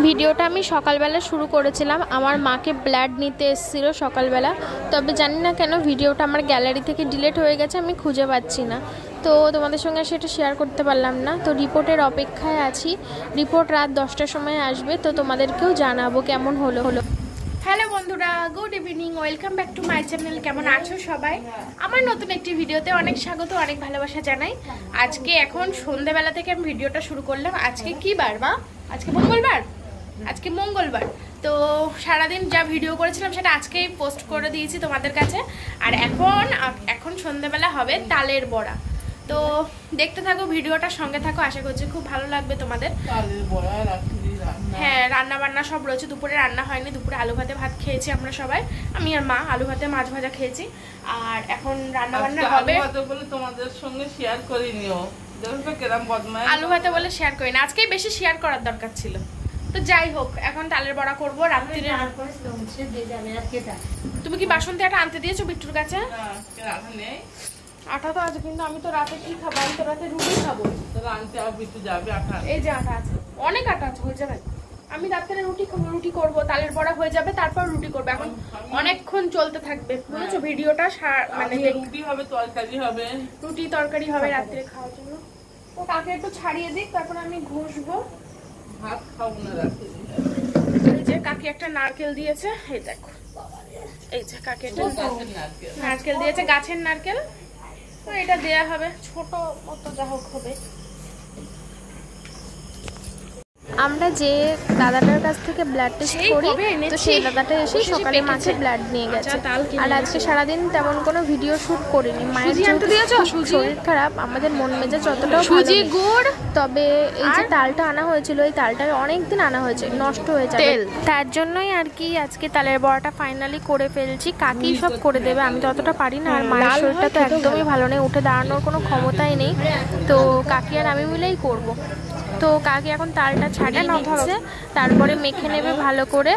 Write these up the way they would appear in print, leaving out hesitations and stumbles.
ভিডিওটা আমি সকালবেলা শুরু করেছিলাম, আমার মাকে ব্লাড নিতে এসেছিল সকালবেলা। তবে জানি না কেন ভিডিওটা আমার গ্যালারি থেকে ডিলিট হয়ে গেছে, আমি খুঁজে পাচ্ছি না। তো তোমাদের সঙ্গে সেটা শেয়ার করতে পারলাম না। তো রিপোর্টের অপেক্ষায় আছি, রিপোর্ট রাত 10টার সময় আসবে, তো তোমাদেরকেও জানাবো কেমন হলো। হ্যালো বন্ধুরা, good evening, welcome back to my channel. কেমন আছো সবাই? আমার নতুন একটি ভিডিওতে অনেক স্বাগত, অনেক ভালোবাসা জানাই। আজকে এখন সন্ধ্যাবেলা থেকে আমি ভিডিওটা শুরু করলাম। আজকে কি বার মা? আজকে মঙ্গলবার। আজকে মঙ্গলবার, তো সারাদিন যা ভিডিও করেছিলাম সেটা আজকেই পোস্ট করে দিয়েছি তোমাদের কাছে। আর এখন সন্ধ্যাবেলা হবে তালের বড়া। তো দেখতে থাকো ভিডিওটা, সঙ্গে থাকো, আশা করছি খুব ভালো লাগবে তোমাদের। হ্যাঁ, রান্না বান্না সব রয়েছে। দুপুরে রান্না হয়নি, দুপুরে আলু ভাতে ভাত খেয়েছি আমরা সবাই, আমি আর মা। আলু ভাতে মাছ ভাজা খেয়েছি, আর এখন রান্না বান্না হবে। তোমাদের সঙ্গে শেয়ার করে নিও, আলু ভাতে বলে শেয়ার করি না, আজকেই বেশি শেয়ার করার দরকার ছিল। তো যাই হোক, এখন তালের বড়া করবো রাত্রিরে। তুমি কি বাসন্তী আটা আনতে দিয়েছো বিট্টুর কাছে? আটা তো আছে, কিন্তু আমি তো রাতে কি খাবো? আমি তো রাতে রুটি খাবো। এই যে আটা আছে, অনেক আটা আছে, হয়ে যাবে। আমি রাত্রে রুটি খাবো, রুটি করবো, তালের বড়া হয়ে যাবে, তারপর রুটি করবো। এখন অনেকক্ষণ চলতে থাকবে, বুঝেছো? ভিডিওটা মানে রুটি হবে, তরকারি হবে, রুটি তরকারি হবে রাত্রে খাওয়ার জন্য। তো কাকে একটু ছাড়িয়ে দিক, তারপর আমি ঘষবো। ভাত খাবো না রাতে। এই যে কাকি একটা নারকেল দিয়েছে, এই দেখো, এই যে কাকি একটা নারকেল দিয়েছে, গাছের নারকেল। তো এটা দেয়া হবে, ছোট মতো যা হোক হবে। আমরা যে দাদাটার কাছ থেকে ব্লাড টেস্ট করি, তো সেই দাদাটা এসে সকালে মাকে ব্লাড নিয়ে গেছে। আর আজকে সারাদিন তেমন কোনো ভিডিও শুট করিনি। মায়ের শরীর খারাপ, আমাদের মন মেজাজ অতটাও সুজি গুড়। তবে এই যে তালটা আনা হয়েছিল, এই তালটা অনেকদিন আনা হয়েছে, নষ্ট হয়ে যাবে, তার জন্যই আর কি আজকে তালের বড়াটা ফাইনালি করে ফেলছি। কাকি সব করে দেবে, আমি তো অতটা পারি না। আর মায়ের শরীরটা তো একদমই ভালো নেই, উঠে দাঁড়ানোর কোনো ক্ষমতাই নেই। তো কাকি আর আমি মিলেই করবো। তো কাকি এখন তালটা ছাড়িয়ে নিচ্ছে, তারপরে মেখে নেবে ভালো করে।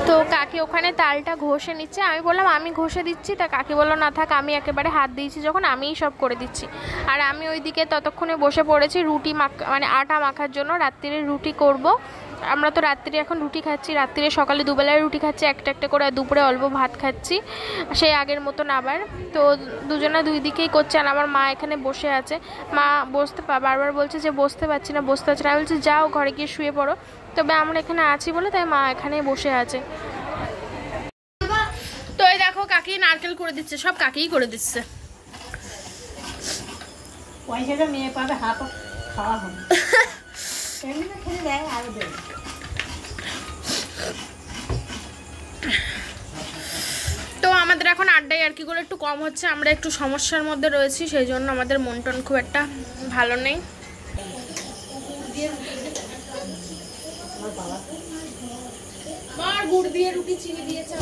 তো কাকি ওখানে তালটা ঘষে নিচ্ছে, আমি বললাম আমি ঘষে দিচ্ছি। তা কাকি বললো না থাক, আমি একেবারে হাত দিয়েছি যখন, আমিই সব করে দিচ্ছি। আর আমি ওইদিকে ততক্ষণে বসে পড়েছি রুটি মানে আটা মাখার জন্য, রাত্রিরে রুটি করব। আমরা তো রাত্রিরে এখন রুটি খাচ্ছি, রাত্রিরে সকালে দুবেলায় রুটি খাচ্ছি একটা একটা করে, আর দুপুরে অল্প ভাত খাচ্ছি সেই আগের মতন আবার। তো দুজনে দুই দিকেই করছে, আর আমার মা এখানে বসে আছে। মা বারবার বলছে যে বসতে পারছি না, বসতে পারছি না। আমি বলছি যাও ঘরে গিয়ে শুয়ে পড়ো। তবে আমরা এখানে আছি বলে তাই মা এখানে বসে আছে। তো এই দেখো কাকি নারকেল করে দিচ্ছে, সব কাকিই করে দিচ্ছে। পয়সাটা মেয়ে পাবে, হাত খাওয়া হবে। তো আমাদের এখন আড্ডায় আর কি করে একটু কম হচ্ছে, আমরা একটু সমস্যার মধ্যে রয়েছি, সেই জন্য আমাদের মন টন খুব একটা ভালো নেই। গুড় দিয়ে রুটি চিনি দিয়েছে।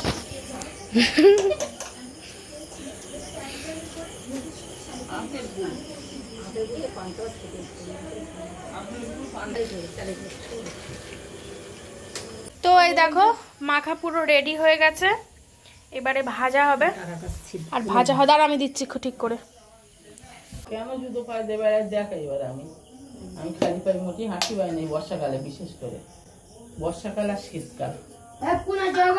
তো এই দেখো মাখা পুরো রেডি হয়ে গেছে, এবারে ভাজা হবে। আর ভাজা হবে, আর আমি দিচ্ছি ঠিক করে। কেন জুতো পায়ে দেবে দেখ, এবার আমি খালি পায়ে মোটি হাঁটি পাই নাই বর্ষাকালে, বিশেষ করে বর্ষাকাল আর শীতকাল। হ্যাঁ, কোনো জল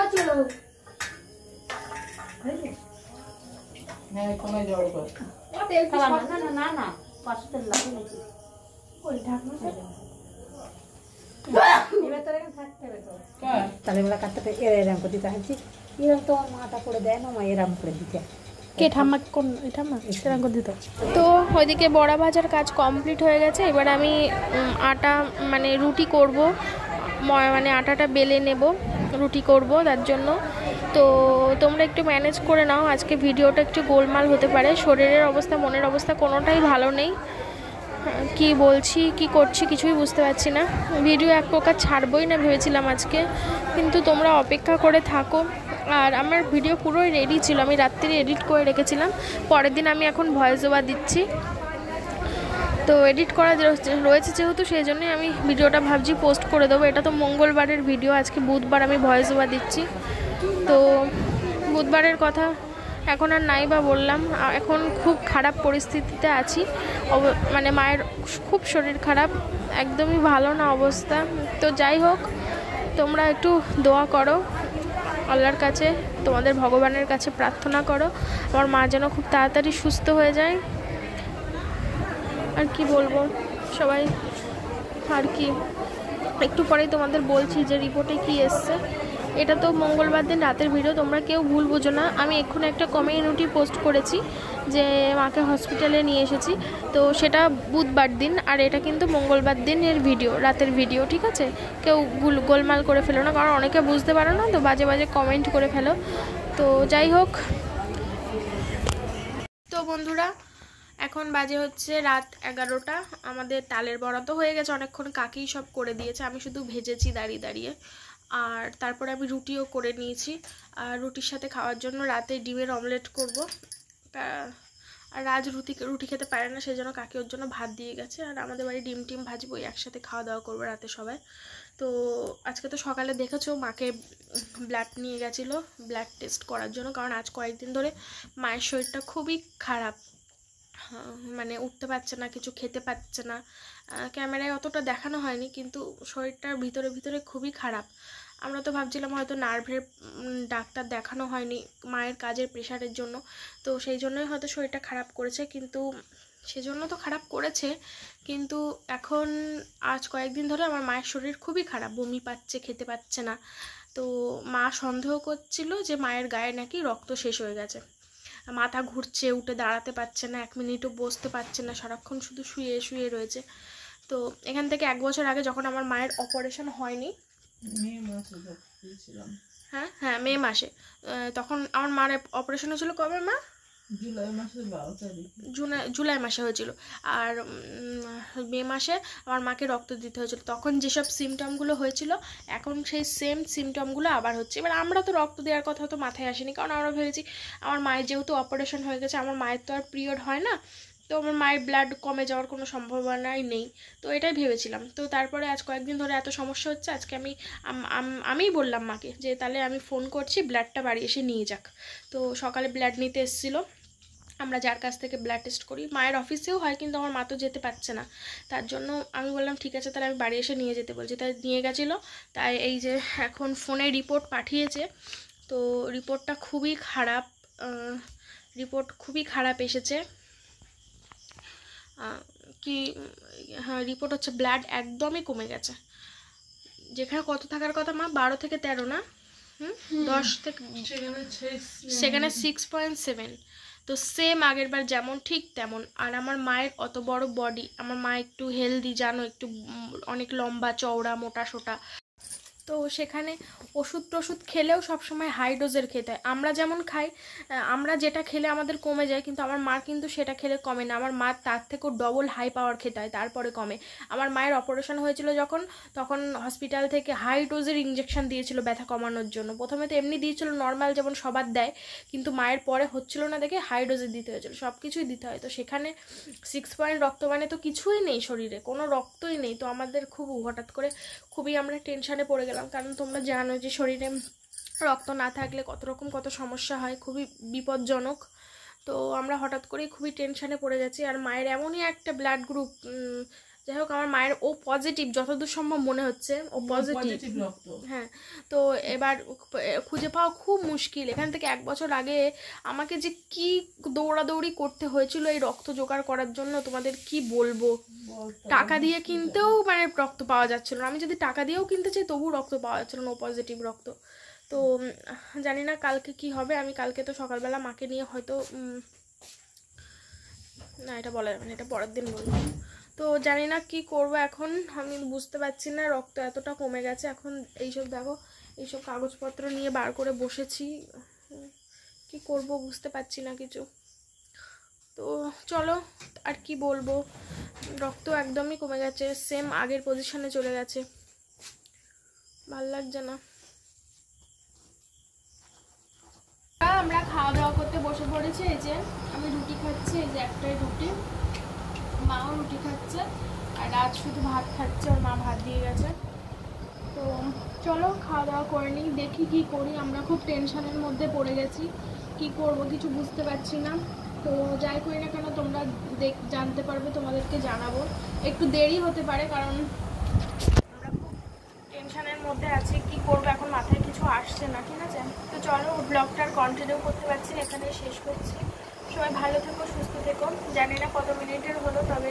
কর না না, পাশে তেল লাগে নাকি? ওই ঢাকনা তালেবেলা কাটতে এরম করে দিতে হচ্ছে। এরম তো মাটা করে দেয় না, মা এরম করে দিতে। কে ঠাম্মা? কোন ঠাম্মা এরম করে দিত? তো ওইদিকে বড়া ভাজার কাজ কমপ্লিট হয়ে গেছে। এবার আমি আটা মানে রুটি করব, মানে আটাটা বেলে নেব, রুটি করব তার জন্য। তো তোমরা একটু ম্যানেজ করে নাও, আজকে ভিডিওটা একটু গোলমাল হতে পারে। শরীরের অবস্থা মনের অবস্থা কোনোটাই ভালো নেই, কি বলছি কি করছি কিছুই বুঝতে পারছি না। ভিডিও এক প্রকার ছাড়বই না ভেবেছিলাম আজকে, কিন্তু তোমরা অপেক্ষা করে থাকো। আর আমার ভিডিও পুরোই রেডি ছিল, আমি রাত্রিরে এডিট করে রেখেছিলাম, পরের দিন আমি এখন ভয়েস ওভার দিচ্ছি। তো এডিট করা রয়েছে যেহেতু, সেই জন্যই আমি ভিডিওটা ভাবছি পোস্ট করে দেবো। এটা তো মঙ্গলবারের ভিডিও, আজকে বুধবার আমি ভয়েস ওভার দিচ্ছি। তো বুধবারের কথা এখন আর নাই বা বললাম, এখন খুব খারাপ পরিস্থিতিতে আছি। মানে মায়ের খুব শরীর খারাপ, একদমই ভালো না অবস্থা। তো যাই হোক, তোমরা একটু দোয়া করো আল্লাহর কাছে, তোমাদের ভগবানের কাছে প্রার্থনা করো আমার মা যেন খুব তাড়াতাড়ি সুস্থ হয়ে যায়। আর কি বলবো সবাই, আর কি একটু পরেই তোমাদের বলছি যে রিপোর্টে কি এসছে। এটা তো মঙ্গলবার দিন রাতের ভিডিও, তোমরা কেউ ভুল বুঝো না। আমি এক্ষুনি একটা কমিউনিটি পোস্ট করেছি যে মাকে হসপিটালে নিয়ে এসেছি, তো সেটা বুধবার দিন, আর এটা কিন্তু মঙ্গলবার দিনের ভিডিও, রাতের ভিডিও, ঠিক আছে? কেউ গোলমাল করে ফেলো না, কারণ অনেকে বুঝতে পারো না, তো বাজে বাজে কমেন্ট করে ফেলো। তো যাই হোক, তো বন্ধুরা এখন বাজে হচ্ছে রাত 11টা। আমাদের তালের বড়া তো হয়ে গেছে অনেকক্ষণ, কাকিই সব করে দিয়েছে, আমি শুধু ভেজেছি দাঁড়িয়ে দাঁড়িয়ে। আর তারপরে আমি রুটিও করে নিয়েছি, আর রুটির সাথে খাওয়ার জন্য রাতে ডিমের অমলেট করব। আর রাজ রুটি খেতে পারে না, সেই জন্য কাকি ওর জন্য ভাত দিয়ে গেছে। আর আমাদের বাড়ি ডিম টিম ভাজবো, একসাথে খাওয়া দাওয়া করবো রাতে সবাই। তো আজকে তো সকালে দেখেছো মাকে ব্লাড নিয়ে গেছিলো ব্লাড টেস্ট করার জন্য, কারণ আজ কয়েকদিন ধরে মায়ের শরীরটা খুবই খারাপ, মানে উঠতে পারছে না, কিছু খেতে পাচ্ছে না। ক্যামেরায় অতটা দেখানো হয়নি, কিন্তু শরীরটার ভিতরে ভিতরে খুবই খারাপ। আমরা তো ভাবছিলাম হয়তো নার্ভের ডাক্তার দেখানো হয়নি মায়ের কাজের প্রেশারের জন্য, তো সেই জন্যই হয়তো শরীরটা খারাপ করেছে। কিন্তু সেজন্য তো খারাপ করেছে, কিন্তু এখন আজ কয়েকদিন ধরে আমার মায়ের শরীর খুবই খারাপ, বমি পাচ্ছে, খেতে পাচ্ছে না। তো মা সন্দেহ করছিল যে মায়ের গায়ে নাকি রক্ত শেষ হয়ে গেছে, মাথা ঘুরছে, উঠে দাঁড়াতে পারছে না, 1 মিনিটও বসতে পারছে না, সারাক্ষণ শুধু শুয়ে শুয়ে রয়েছে। তো এখান থেকে 1 বছর আগে যখন আমার মায়ের অপারেশন হয়নি, হ্যাঁ মে মাসে, তখন আমার মার অপারেশন হয়েছিল কবে মা? জুলাই মাসে হয়েছিল। আর মে মাসে আমার মাকে রক্ত দিতে হয়েছিল। তখন যেসব সিমটমগুলো হয়েছিল এখন সেই সেম সিমটমগুলো আবার হচ্ছে। এবার আমরা তো রক্ত দেওয়ার কথা তো মাথায় আসেনি, কারণ আমরা ভেবেছি আমার মায়ের যেহেতু অপারেশন হয়ে গেছে, আমার মায়ের তো আর পিরিয়ড হয় না, তো আমার মায়ের ব্লাড কমে যাওয়ার কোনো সম্ভাবনাই নেই, তো এটাই ভেবেছিলাম। তো তারপরে আজ কয়েকদিন ধরে এত সমস্যা হচ্ছে, আজকে আমিই বললাম মাকে যে তাহলে আমি ফোন করছি, ব্লাডটা বাড়ি এসে নিয়ে যাক। তো সকালে ব্লাড নিতে এসেছিলো, আমরা যার কাছ থেকে ব্লাড টেস্ট করি, মায়ের অফিসেও হয়, কিন্তু আমার মা তো যেতে পারছে না, তার জন্য আমি বললাম ঠিক আছে তাহলে আমি বাড়ি এসে নিয়ে যেতে বলছি। তাই নিয়ে গেছিলো। তাই এই যে এখন ফোনে রিপোর্ট পাঠিয়েছে, তো রিপোর্টটা খুবই খারাপ, রিপোর্ট খুবই খারাপ এসেছে। কি হ্যাঁ, রিপোর্ট হচ্ছে ব্লাড একদমই কমে গেছে, যেখানে কত থাকার কথা মা 12 থেকে 13 না, 10 থেকে, সেখানে 6.7। তো সেম আগের বার যেমন ঠিক তেমন। আর আমার মায়ের অত বড় বডি, আমার মা একটু হেলদি জানো, একটু অনেক লম্বা চওড়া মোটা সোটা, তো সেখানে ওষুধ টষুধ খেলেও সবসময় হাই ডোজের খেতে হয়। আমরা যেমন খাই, আমরা যেটা খেলে আমাদের কমে যায়, কিন্তু আমার মা কিন্তু সেটা খেলে কমে না, আমার মা তার থেকেও ডবল হাই পাওয়ার খেতে হয় তারপরে কমে। আমার মায়ের অপারেশন হয়েছিল যখন, তখন হসপিটাল থেকে হাই ডোজের ইঞ্জেকশন দিয়েছিল ব্যথা কমানোর জন্য। প্রথমে তো এমনি দিয়েছিল নর্মাল যেমন সবার দেয়, কিন্তু মায়ের পরে হচ্ছিল না দেখে হাই ডোজে দিতে হয়েছিল, সব কিছুই দিতে হয়। তো সেখানে 6 পয়েন্ট রক্ত মানে তো কিছুই নেই শরীরে, কোনো রক্তই নেই। তো আমাদের খুব হঠাৎ করে খুবই আমরা টেনশানে পড়ে গেলাম, কারণ তোমরা জানো যে শরীরে রক্ত না থাকলে কত সমস্যা হয়, খুবই বিপজ্জনক। তো আমরা হঠাৎ করেই খুবই টেনশানে পড়ে গেছি। আর মায়ের এমনই একটা ব্লাড গ্রুপ, যাই হোক আমার মায়ের ও পজিটিভ, যতদূর সম্ভব মনে হচ্ছে ও পজিটিভ। হ্যাঁ, তো এবার খুঁজে পাওয়া খুব মুশকিল। এখান থেকে 1 বছর আগে আমাকে যে কি দৌড়াদৌড়ি করতে হয়েছিল এই রক্ত জোগাড় করার জন্য, তোমাদের কি বলবো। টাকা দিয়ে কিনতেও মানে রক্ত পাওয়া যাচ্ছিল না, আমি যদি টাকা দিয়েও কিনতে চাই তবু রক্ত পাওয়া যাচ্ছিল না, ও পজিটিভ রক্ত। তো জানি না কালকে কি হবে। আমি কালকে তো সকালবেলা মাকে নিয়ে হয়তো, না এটা বলা যাবে না, এটা পরের দিন বলবো। তো জানি না কি করব এখন, আমি বুঝতে পারছি না, রক্ত এতটা কমে গেছে। এখন এইসব দেখো, এইসব কাগজপত্র নিয়ে বার করে বসেছি, কি করব বুঝতে পারছি না কিছু। তো চলো আর কি বলবো, রক্ত একদমই কমে গেছে, সেম আগের পজিশনে চলে গেছে, ভাল লাগছে না। আমরা খাওয়া দাওয়া করতে বসে পড়েছি। এই যে আমি রুটি খাচ্ছি, এই যে একটাই রুটি, মাও রুটি খাচ্ছে, আর রাত শুধু ভাত খাচ্ছে, ওর মা ভাত দিয়ে গেছে। তো চলো খাওয়া দাওয়া করে নিই, দেখি কি করি। আমরা খুব টেনশনের মধ্যে পড়ে গেছি, কি করব কিছু বুঝতে পারছি না। তো যাই করি না কেন তোমরা জানতে পারবে, তোমাদেরকে জানাবো। একটু দেরি হতে পারে কারণ আমরা খুব টেনশনের মধ্যে আছি, কি করবো এখন মাথায় কিছু আসছে না, ঠিক আছে? তো চলো ব্লগটার কন্টিনিউ করতে পারছি না, এখানেই শেষ করছি। সবাই ভালো থেকো, সুস্থ থেকো। জানি না কত মিনিটের হলো, তবে